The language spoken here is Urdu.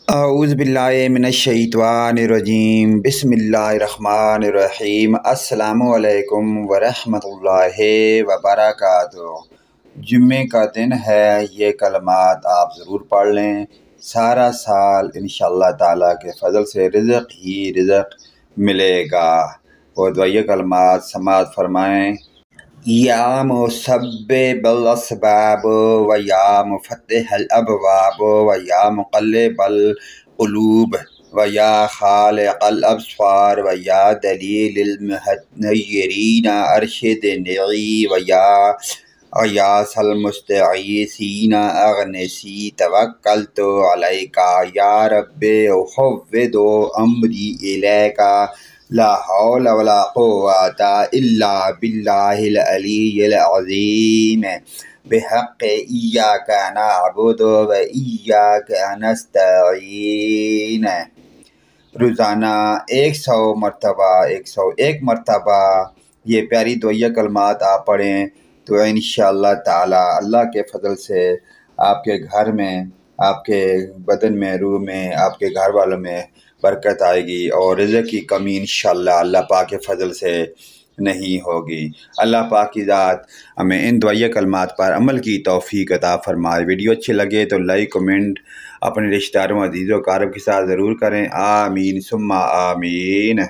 اعوذ باللہ من الشیطان الرجیم بسم اللہ الرحمن الرحیم السلام علیکم ورحمۃ اللہ وبرکاتہ۔ جمعے کا دن ہے، یہ کلمات آپ ضرور پڑھ لیں۔ سارا سال انشاءاللہ تعالیٰ کے فضل سے رزق ہی رزق ملے گا۔ اور یہ کلمات سماعت فرمائیں۔ یا مسبب الاسباب و یا مفتح الابواب و یا مقلب القلوب و یا خالق الابصار و یا دلیل المتنیرین ارشدنی و یا غیاث المستغیثین اغنسی توکلت علیک یا رب احوّد امری الیک لا حول ولا قوة الا باللہ العلی العظیم بحق ایاک نعبد و ایاک نستعین۔ روزانہ 101 مرتبہ یہ پیاری دعائیہ کلمات آپ پڑھیں تو انشاءاللہ تعالی اللہ کے فضل سے آپ کے گھر میں، آپ کے بدن میں، روح میں، آپ کے گھر والوں میں برکت آئے گی اور رزق کی کمی انشاءاللہ اللہ پاک کے فضل سے نہیں ہوگی۔ اللہ پاک کی ذات ہمیں ان دعائیہ کلمات پر عمل کی توفیق عطا فرمائے۔ ویڈیو اچھے لگے تو لائک، کمنٹ اپنے رشتہ داروں، عزیزوں، اقارب کے ساتھ ضرور کریں۔ آمین ثم آمین۔